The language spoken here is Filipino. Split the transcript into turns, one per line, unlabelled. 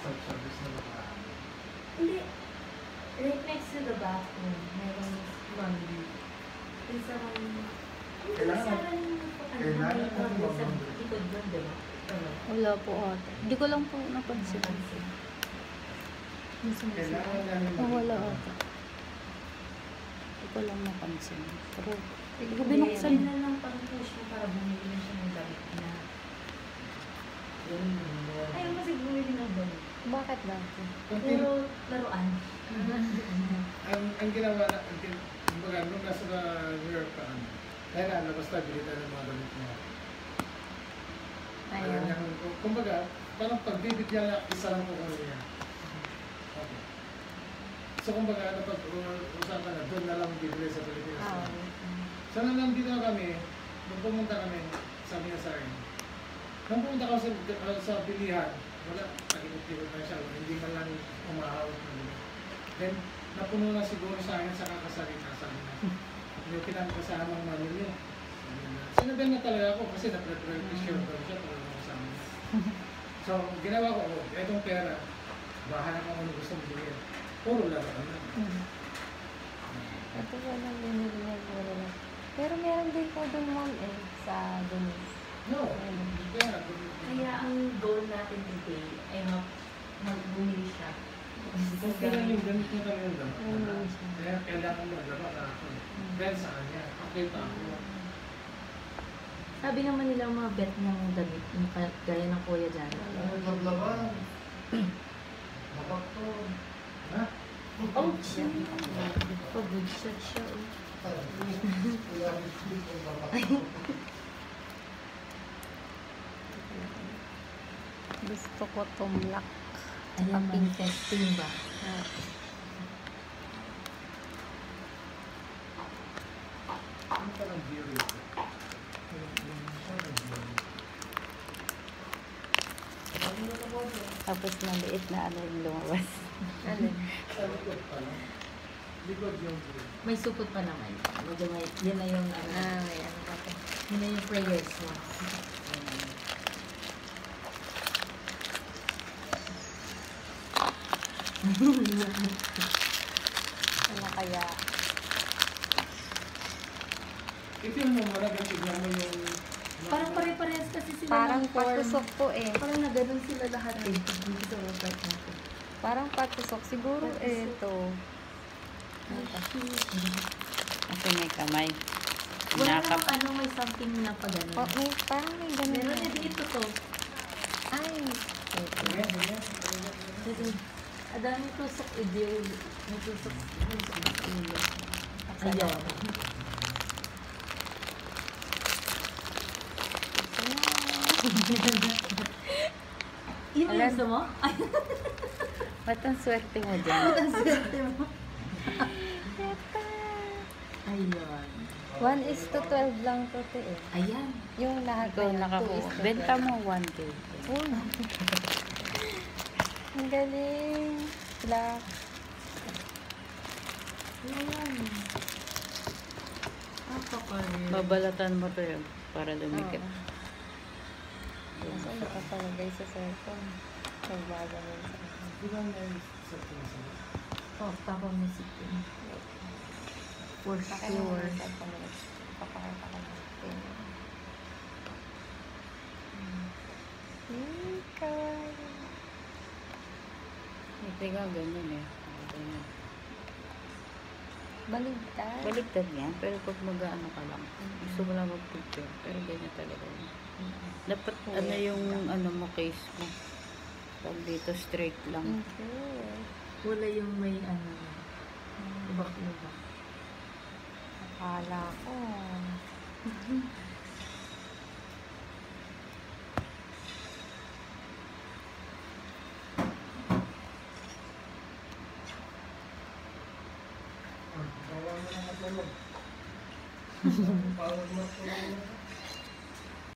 self-service na ba?
Hindi. Right next to the bathroom, mayroong laundry. Isa
Kailangan mo
sa likod doon, diba?
Wala po ata. Hindi ko lang po napansin.
Kailangan namin
Wala ata. Hindi ko lang napansin. Pero, hindi ko binuksan.
Hindi na lang pang-push mo para bumili na siya ng damit na. Ayaw mo siguro bumili ng damit.
Bakit ba?
Pero laruan.
ang ginawa na, kumbaga, nung nasa New York ka, kaya na, basta bilita ng mga damit mo.
Ayun.
Kumbaga, parang pagbibit niya, isa lang po kami niya. Okay. So, kumbaga, napag-usapan na, doon na lang bibili sa Pilipinas. So, nung nandito na kami, nung pumunta kami, sabi niya sa akin, nung pumunta ko sa bilihan, wala, takipot-tipot na siya, hindi man lang umahawak na nila. Then, napuno na siguro sa akin sa kakasalita sa akin. Yung pinagkasamang mami niyo. Sinabihan na talaga ako kasi na-pressure daw siya para makasama niya. So, ginawa ko, itong pera, bahala kung ano gusto mo bigyan. Puro laruan na.
Ito po lang binili niya. Pero meron din po doon mall sa Denise.
No, hindi kaya.
Kaya ang goal natin today ay magbumili siya.
Kaya yung gamit niya kami yung
Bumili siya.
Kaya kailangan mo laba ka ako. Dahil sa kanya, pakita ako.
Sabi naman nila mga bet niyang damit, yung gaya ng kuya dyan.
Naglaban. Bakak to. Ha?
Oh, siya. Pag-good shot siya.
Gusto ko tumlak.
Ayan, manifesting ba?
Ano ka ng beer ito?
Tapos maliit na ano yung lumabas.
Ano?
Sa likod pa lang. Likod yung beer.
May supot pa naman. Medyo may, yun na yung ano.
May ano pa po.
Yun na yung prayers mo.
Ano kaya?
Ito yung mamarag ang tignan mo yung...
Parang pare-parehas kasi sila
Parang
ng form.
patusok po eh.
Parang na ganun sila lahat eh. Dito sa website natin.
Parang patusok. Siguro ito. Kasi may kamay.
Wala namang ano, may something na pa ganun.
Oh, may, parang may ganun.
Meron na dito to.
Ay.
Sige, sige.
Kasi, adaming tusok ideal. May tusok sa ulo. Ayaw. Yun yung gusto mo?
Ba't ang swerte mo dyan?
Ang swerte mo. Ayun.
1:12 lang to eh.
Ayan.
Yung lahat
Ikaw
na
nakakuha. Benta mo 1K.
Ang galing. Black.
Ayan. Napakalit.
Babalatan mo to yun para dumikit.
Kasi nakapalagay sa cellphone. Nagbaga mo sa akin.
Di ba may sa pinsa?
Oh, papamusik yun. For
Akin naman
sure.
yung cellphone nila. Papakita ko na. Kawaii.
Ito nga ganyan eh. Ganyan.
Baligtad.
Baligtad yan, pero pag mag-ano ka lang, gusto mo lang mag-picture, pero ganyan talaga yun. Dapat ano yung ano mo, case mo. Pag dito straight lang.
Okay.
Wala yung may ano. Lubak-lubak.
Akala ko.
Bawa mo na matulog. Pawag mo tulog.